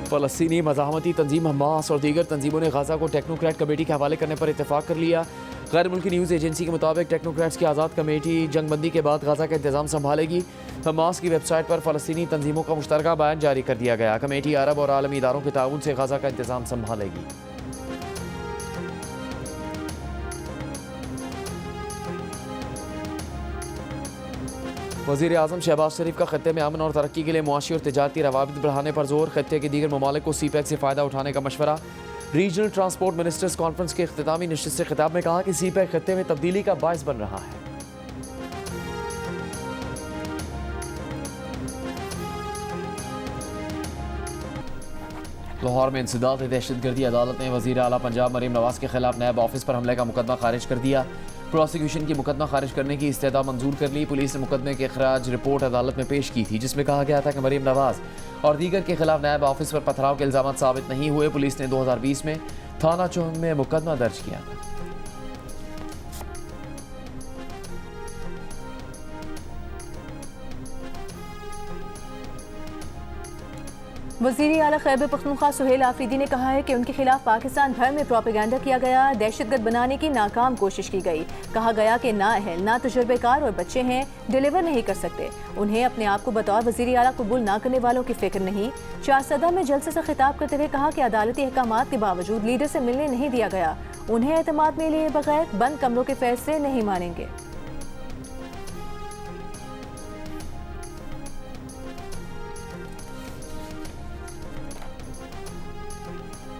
फ़लस्तीनी मज़ाहमती तंजीम Hamas और दीगर तंजीमों ने गाज़ा को टेक्नोक्रेट कमेटी के हवाले करने पर इत्तेफाक कर लिया। गैर मुल्की न्यूज़ एजेंसी के मुताबिक टेक्नोक्रेट्स की आज़ाद कमेटी जंगबंदी के बाद गाज़ा का इंतजाम संभालेगी। हमास की वेबसाइट पर फ़लस्तीनी तंजीमों का मुश्तरका बयान जारी कर दिया गया। कमेटी अरब और आलमी इदारों के ताउन से गाज़ा का इंतजाम संभालेगी। वज़ीर आज़म शहबाज शरीफ का खत्ते में अमन और तरक्की के लिए मुआशी और तिजारती रवाबित बढ़ाने पर जोर। खत्ते के दीगर ममालिक को CPEC से फ़ायदा उठाने का मशवरा। रीजनल ट्रांसपोर्ट मिनिस्टर्स कॉन्फ्रेंस के इख्तितामी नशिस्त से खिताब में कहा कि CPEC खत्ते में तब्दीली का बायस बन रहा है। लाहौर में इंसदाद दहशतगर्दी अदालत ने वज़ीर आला पंजाब मरीम नवाज के खिलाफ नैब ऑफिस पर हमले का मुकदमा खारिज कर दिया। प्रोसिक्यूशन की मुकदमा खारिज करने की इस्तेदा मंजूर कर ली। पुलिस ने मुकदमे की खराज रिपोर्ट अदालत में पेश की थी, जिसमें कहा गया था कि मरीम नवाज और दीगर के खिलाफ नैब ऑफिस पर पथराव के इल्जाम साबित नहीं हुए। पुलिस ने 2020 में थाना चौहन में मुकदमा दर्ज किया था। वज़ीर आला खैबर पख्तूनख्वा सुहेल आफरीदी ने कहा है कि उनके खिलाफ पाकिस्तान भर में प्रोपेगेंडा किया गया, दहशतगर्द बनाने की नाकाम कोशिश की गई। कहा गया कि ना अहल, ना तजुर्बेकार और बच्चे हैं, डिलीवर नहीं कर सकते। उन्हें अपने आप को बतौर वज़ीर आला कबूल ना करने वालों की फिक्र नहीं। चारसदा में जलसे से खिताब करते हुए कहा कि अदालती अहकामात के बावजूद लीडर से मिलने नहीं दिया गया। उन्हें एतमाद में लिए बगैर बंद कमरों के फैसले नहीं मानेंगे।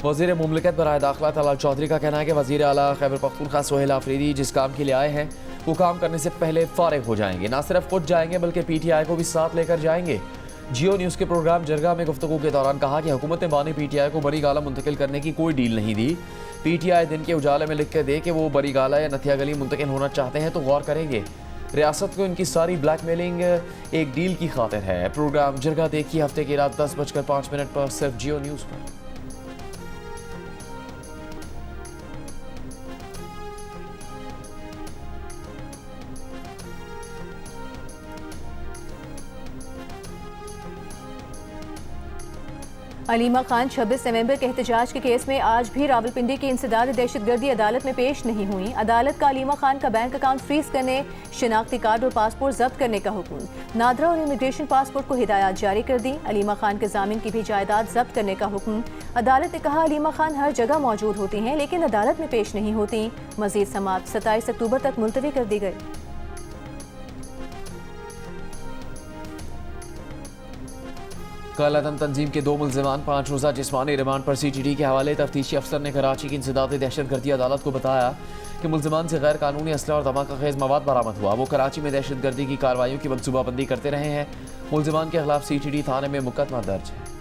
वज़ीर मुमलिकत बराए दाखिला तलाल चौधरी का कहना है कि वज़ीर आला खैबर पख्तूनख्वा सुहेल आफरीदी जिस काम के लिए आए हैं वो काम करने से पहले फारिग हो जाएंगे। ना सिर्फ खुद जाएंगे बल्कि PTI को भी साथ लेकर जाएंगे। जियो न्यूज़ के प्रोग्राम जरगा में गुफ्तगू के दौरान कहा कि हुकूमत ने बानी PTI को बरी गाला मुंतकिल करने की कोई डील नहीं दी। PTI दिन के उजाले में लिख के दे कि वो बरी गाला या नथिया गली मुंतकिल होना चाहते हैं तो गौर करेंगे। रियासत को इनकी सारी ब्लैकमेलिंग एक डील की खातिर है। प्रोग्राम जरगा देखिए हफ्ते की रात 10:05 पर सिर्फ जियो न्यूज़ पर। अलीमा खान 26 नवंबर के एहतजाज के केस में आज भी रावलपिंडी की इंसदाद दहशतगर्दी अदालत में पेश नहीं हुई। अदालत का अलीमा खान का बैंक अकाउंट फ्रीज करने, शिनाख्ती कार्ड और पासपोर्ट जब्त करने का हुक्म, नादरा और इमिग्रेशन पासपोर्ट को हिदायत जारी कर दी। अलीमा खान के जामिन की भी जायदाद जब्त करने का हुक्म। अदालत ने कहा अलीमा खान हर जगह मौजूद होती हैं लेकिन अदालत में पेश नहीं होती। मजीद समाअत 27 अक्टूबर तक मुलतवी कर दी गई। कालाधन तंजीम के 2 मुल्जिमान 5 रोज़ा जिस्मानी रिमांड पर CTD के हवाले। तफ्तीशी अफसर ने कराची की इंसदाद दहशतगर्दी अदालत को बताया कि मुल्जिमान से गैर कानूनी असला और धमाका खेज मवाद बरामद हुआ। वो कराची में दहशतगर्दी की कार्रवाइयों की मनसूबाबंदी करते रहे हैं। मुल्जिमान के खिलाफ CTD थाने में मुकदमा दर्ज है।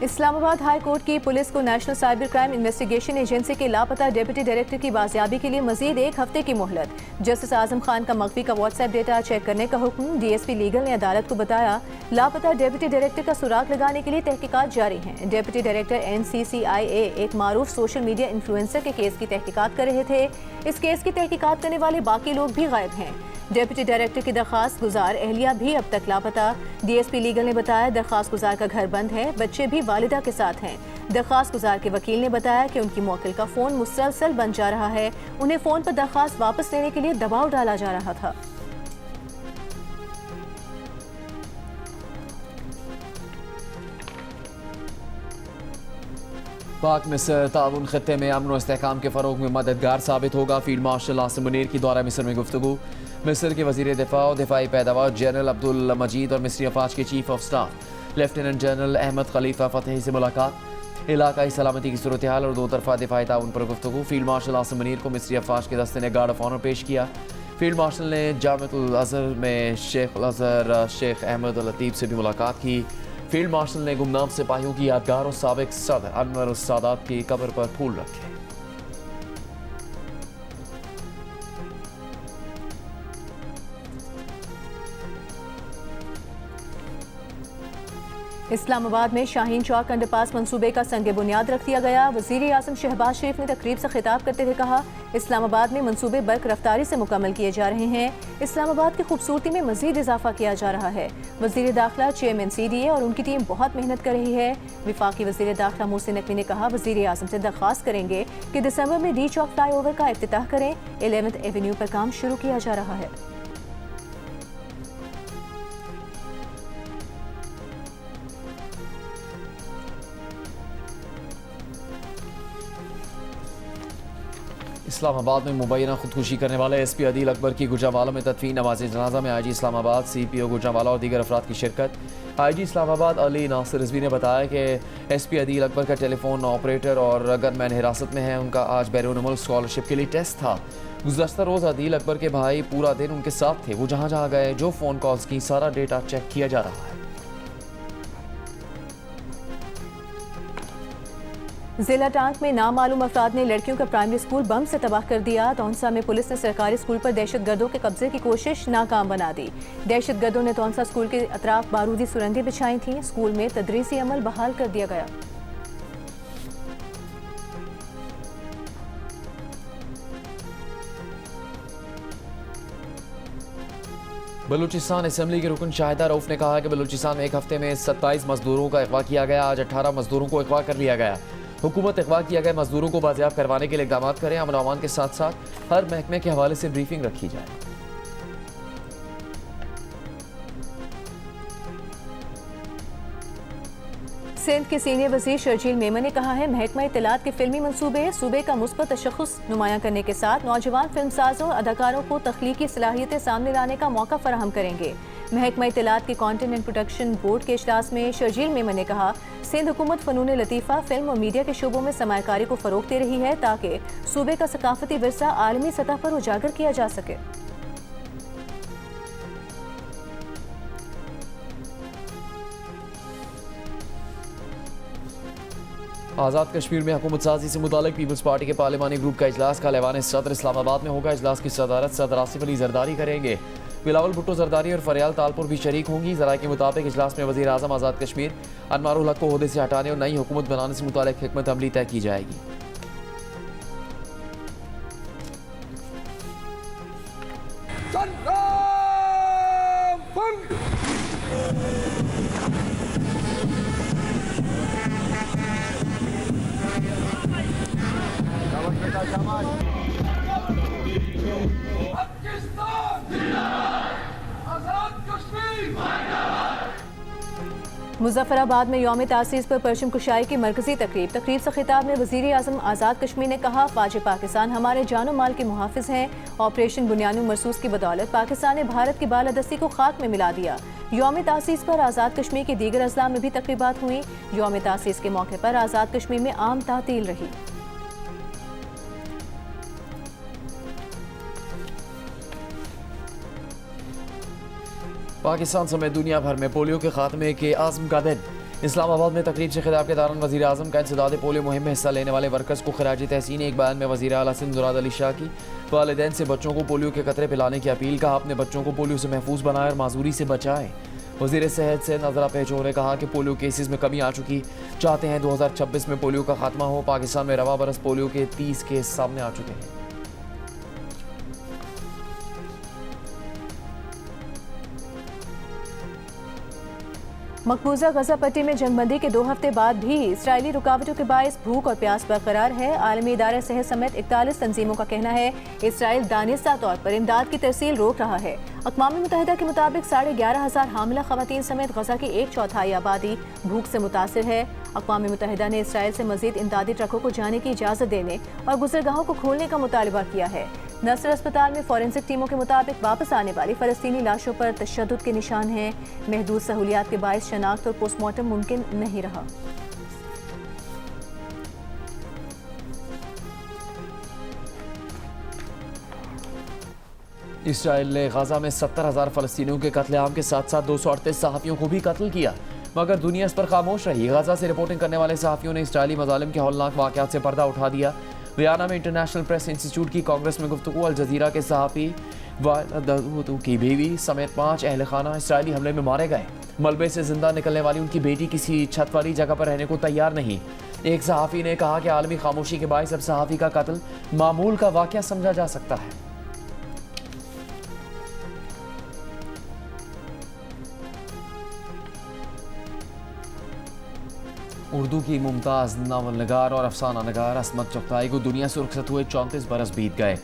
इस्लामाबाद हाई कोर्ट की पुलिस को national cyber crime investigation agency के लापता डिप्टी डायरेक्टर की बाजियाबी के लिए मजीद 1 हफ्ते की मोहलत। जस्टिस आजम खान का मख्फी का व्हाट्सएप डेटा चेक करने का हुक्म। DSP लीगल ने अदालत को बताया लापता डिप्टी डायरेक्टर का सुराग लगाने के लिए तहकीकात जारी हैं। डिप्टी डायरेक्टर NCCIA एक मारूफ सोशल मीडिया इन्फ्लुएंसर के केस की तहकीकात कर रहे थे। इस केस की तहकीकात करने वाले बाकी लोग भी गायब हैं। डिप्टी डायरेक्टर की दरखास्त गुजार एहलिया भी अब तक लापता। DSP लीगल ने बताया दरखास्त गुजार का घर बंद है, बच्चे भी वालिदा के साथ हैं। दरखास्त गुजार के वकील ने बताया कि उनकी मौकिल का फ़ोन मुसलसल बंद जा रहा है। उन्हें फ़ोन पर दरखास्त वापस लेने के लिए दबाव डाला जा रहा था। पाक मिस्र ताउन खत्ते में अमन और इस्तेहकाम के फ़रोग में मददगार साबित होगा। फील्ड मार्शल आसिम मुनीर की दौरा मिस्र में गुफ्तगू। मिस्र के वज़ीर दिफा और दिफाई पैदावार जनरल अब्दुल मजीद और मिस्री अफवाज के chief of staff lieutenant general Ahmed Khalifa Fathy से मुलाकात। इलाकाई सलामती की सूरत हाल और 2 तरफा दिफाई ताउन पर गुफ्तगू। फील्ड मार्शल आसिम मुनीर को मिस्री अफवाज के दस्ते ने गार्ड ऑफ ऑनर पेश किया। फील्ड मार्शल ने जामिअतुल अज़हर में शेख अल अज़हर शेख अहमद अल लतीफ़ से भी मुलाकात की। फील्ड मार्शल ने गुमनाम सिपाहियों की यादगार और साबिक सदर अनवर सादात की कब्र पर फूल रखे। इस्लामाबाद में शाहीन चौक अंडरपास मंसूबे का संग बुनियाद रख दिया गया। वज़ीर आज़म शहबाज शरीफ ने तकरीब से खिताब करते हुए कहा, इस्लामाबाद में मंसूबे बर्क रफ्तारी से मुकम्मल किए जा रहे हैं। इस्लामाबाद की खूबसूरती में मजीद इजाफा किया जा रहा है। वज़ीर दाखिला चेयरमैन CDA और उनकी टीम बहुत मेहनत कर रही है। वफाकी वज़ीर दाखिला मोहसिन नकवी ने कहा, वज़ीर आज़म से दरख्वास्त करेंगे कि दिसंबर में डी चौक फ्लाई ओवर का इफ्तिताह करें। 11th एवेन्यू पर काम शुरू किया जा रहा है। इस्लामाबाद में मुबैना खुदकुशी करने वाले SP अदील अकबर की गुजरांवाला में तदफीन नमाज जनाजा में IG इस्लामाबाद, CPO गुजरांवाला और दीगर अफराद की शिरकत। IG इस्लामाबाद अली नासिर रिजवी ने बताया कि SP अदील अकबर का टेलीफोन ऑपरेटर और गनमैन हिरासत में है। उनका आज बैरून मुल्क स्कॉलरशिप के लिए टेस्ट था। गुज़श्ता रोज़ अदील अकबर के भाई पूरा दिन उनके साथ थे। वो जहाँ जहाँ गए, जो फ़ोन कॉल्स की, सारा डेटा चेक किया जा रहा है। जिला टांक में नामालूम अफराद ने लड़कियों का प्राइमरी स्कूल बम से तबाह कर दिया। तौंसा में पुलिस ने सरकारी स्कूल पर दहशतगर्दों के कब्जे की कोशिश नाकाम बना दी। दहशतगर्दों ने तौंसा स्कूल के अतराफ बारूदी सुरंगें बिछाई थीं। स्कूल में तदरीसी अमल बहाल कर दिया गया। बलूचिस्तान असेंबली के रुकन शाहिदा रऊफ ने कहा कि बलूचिस्तान में एक हफ्ते में 27 मजदूरों का अगवा किया गया। आज 18 मजदूरों को अगवा कर लिया गया। हुकूमत अगवा किया गए मजदूरों को बाजियाब करवाने के लिए इक़दाम करें। अमन अमान के साथ साथ हर महकमे के हवाले से ब्रीफिंग रखी जाए। सिंध के सीनियर वज़ीर शर्जील मेमन ने कहा है, महकमा इत्तलात के फिल्मी मंसूबे सूबे का मुस्बत तशख़्ख़ुस नुमायां करने के साथ नौजवान फिल्मसाजों और अदाकारों को तख्लीकी सलाहियतें सामने लाने का मौका फराहम करेंगे। महकमा इत्तलात के कंटेंट एंड प्रोडक्शन बोर्ड के इजलास में शर्जील मेमन ने कहा, सिंध हुकूमत फ़नून लतीफ़ा, फिल्म और मीडिया के शोबों में सरमायाकारी को फ़रोग़ दे रही है ताकि सूबे का सकाफती विरसा आलमी सतह पर उजागर किया जा सके। आज़ाद कश्मीर में हुकूमत साजी से मुतालिक पीपल्स पार्टी के पार्लिमानी ग्रुप का इजलास कल ऐवान सदर इस्लामाबाद में होगा। इजलास की सदारत सदर आसिफ अली जरदारी करेंगे। बिलावल भुट्टो जरदारी और फरियाल तालपुर भी शरीक होंगी। ज़राए के मुताबिक इजलास में वज़ीर आज़म आज़ाद कश्मीर अनवारुल हक को ओहदे से हटाने और नई हुकूमत बनाने से मुतालिक हिकमत अमली तय की जाएगी। मुजफ्फराबाद में यौम तासीस पर परचम कुशाई की मरकजी तकरीब से खिताब में वज़ीर आज़म आज़ाद कश्मीर ने कहा, फ़ौज पाकिस्तान हमारे जानो माल के मुहाफ़िज़ हैं। ऑपरेशन बुनियानु मरसूस की बदौलत पाकिस्तान ने भारत की बालादस्ती को खाक में मिला दिया। यौम तासीस पर आज़ाद कश्मीर के दीगर अज़ला में भी तकरीबात हुई। यौम तासीस के मौके पर आज़ाद कश्मीर में आम तातील रही। पाकिस्तान समेत दुनिया भर में पोलियो के खात्मे के आज़म का दिन। इस्लामाबाद में तकरीब से खिताब के दौरान वज़ीर आज़म का इंसदाद पोलियो मुहिम में हिस्सा लेने वाले वर्कर्स को खिराजी तहसीन। एक बयान में वज़ीर आला सिंध मुराद अली शाह की वालिदैन से बच्चों को पोलियो के कतरे पिलाने की अपील। कहा, अपने बच्चों को पोलियो से महफूज बनाए और माजूरी से बचाएं। वज़ीर सेहत से नजरा पेचो ने कहा कि पोलियो केसेस में कमी आ चुकी, चाहते हैं 2026 में पोलियो का खात्मा हो। पाकिस्तान में रवा बरस पोलियो के 30 केस सामने आ चुके हैं। मकबूजा गजा पट्टी में जंगबंदी के 2 हफ्ते बाद भी इसराइली रुकावटों के बायस भूख और प्यास बरकरार है। आलमी इदारा सेहत समेत 41 तंजीमों का कहना है इसराइल दानिस्ता तौर पर इमदाद की तरसील रोक रहा है। अक़वाम मुत्तहिदा के मुताबिक 11,500 हामिला ख़वातीन समेत गजा की 1/4 आबादी भूख से मुतासिर है। अक़वाम मुत्तहिदा ने इसराइल से मजीद इमदादी ट्रकों को जाने की इजाज़त देने और गुज़रगाहों को खोलने का मुतालबा किया है। नसर अस्पताल में फॉरेंसिक टीमों के मुताबिक वापस आने वाली फ़लस्तीनी लाशों पर तशद्दुद के निशान हैं। महदूद सहूलियात के बायस शनाख्त और पोस्टमार्टम मुमकिन नहीं रहा। इसराइल ने गाजा में 70,000 फ़लस्तीनियों के कत्लेआम के साथ साथ 238 सहाफ़ियों को भी कत्ल किया, मगर दुनिया इस पर खामोश रही। गाजा से रिपोर्टिंग करने वाले सहाफ़ियों ने इसराइली मज़ालिम के हौलनाक वाक़यात से पर्दा उठा दिया। वियना में इंटरनेशनल प्रेस इंस्टीट्यूट की कांग्रेस में गुफ्तगू। अल जज़ीरा के सहाफ़ी वाइल की बीवी समेत 5 अहल खाना इसराइली हमले में मारे गए। मलबे से जिंदा निकलने वाली उनकी बेटी किसी छत वाली जगह पर रहने को तैयार नहीं। एक सहाफ़ी ने कहा कि आलमी खामोशी के बायस अब सहाफ़ी का कत्ल मामूल का वाक़या समझा जा सकता है। उर्दू की मुमताज़ नावल नगार और अफसाना नगार असमत चुगताई को दुनिया से रुखसत हुए 34 बरस बीत गए।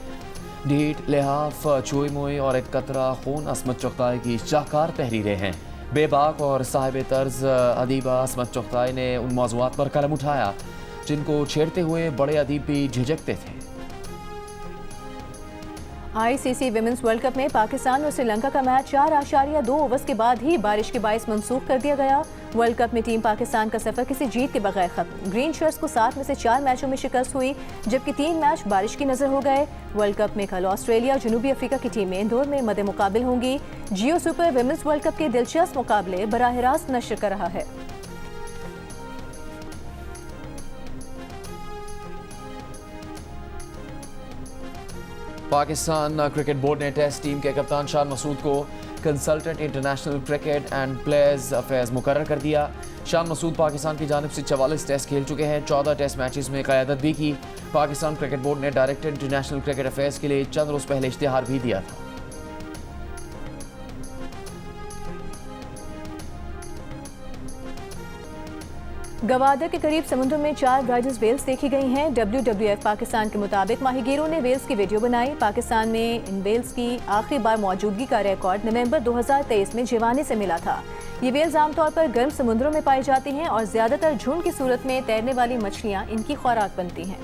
ढीठ, लिहाफ, चोई मोई और एक कतरा खून असमत चुगताई की शाहकार तहरीरें हैं। बेबाक और साहिब तर्ज अदीबा असमत चुगताई ने उन मौज़ूआत पर कलम उठाया जिनको छेड़ते हुए बड़े अदीब भी झिझकते थे। आईसीसी विमेंस वर्ल्ड कप में पाकिस्तान और श्रीलंका का मैच 4.2 ओवर्स के बाद ही बारिश के बायस मंसूख कर दिया गया। वर्ल्ड कप में टीम पाकिस्तान का सफर किसी जीत के बगैर खत्म। ग्रीन शर्ट्स को 7 में से 4 मैचों में शिकस्त हुई, जबकि 3 मैच बारिश की नजर हो गए। वर्ल्ड कप में कल ऑस्ट्रेलिया और जनूबी अफ्रीका की टीमें इंदौर में मद्दे मुकाबिल होंगी। जियो सुपर विमेंस वर्ल्ड कप के दिलचस्प मुकाबले बराह रास्त नशर कर रहा है। पाकिस्तान क्रिकेट बोर्ड ने टेस्ट टीम के कप्तान शान मसूद को consultant international cricket and players affairs मुकर्रर कर दिया। शान मसूद पाकिस्तान की जानिब से 44 टेस्ट खेल चुके हैं, 14 टेस्ट मैचेस में क़यादत भी की। पाकिस्तान क्रिकेट बोर्ड ने डायरेक्टर इंटरनेशनल क्रिकेट अफेयर्स के लिए चंद रोज़ पहले इश्तिहार भी दिया था। गवादर के करीब समुद्र में 4 ब्राइडल्स वेल्स देखी गई हैं। WWF पाकिस्तान के मुताबिक माहिगीरों ने वेल्स की वीडियो बनाई। पाकिस्तान में इन वेल्स की आखिरी बार मौजूदगी का रिकॉर्ड नवंबर 2023 में जिवाने से मिला था। ये वेल्स आमतौर पर गर्म समुद्रों में पाई जाती हैं और ज्यादातर झुंड की सूरत में तैरने वाली मछलियां इनकी खुराक बनती हैं।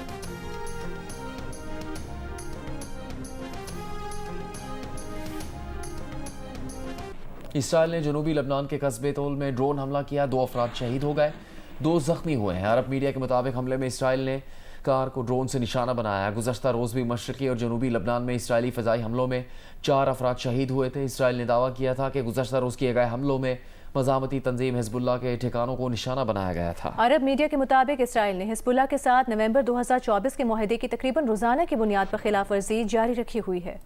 इसराइल ने जनूबी लबनान के कस्बे तोल में ड्रोन हमला किया, 2 अफराद शहीद हो गए, 2 जख्मी हुए हैं। अरब मीडिया के मुताबिक हमले में इसराइल ने कार को ड्रोन से निशाना बनाया। गुज़श्ता रोज़ भी मशरक़ी और जनूबी लबनान में इसराइली फ़ज़ाई हमलों में 4 अफराद शहीद हुए थे। इसराइल ने दावा किया था कि गुज़श्ता रोज़ किए गए हमलों में मज़ामती तंजीम हिज़्बुल्लाह के ठिकानों को निशाना बनाया गया था। अरब मीडिया के मुताबिक इसराइल ने हिज़्बुल्लाह के साथ नवंबर 2024 के मुआहदे की तकरीबन रोज़ाना की बुनियाद पर खिलाफ वर्जी जारी रखी हुई है।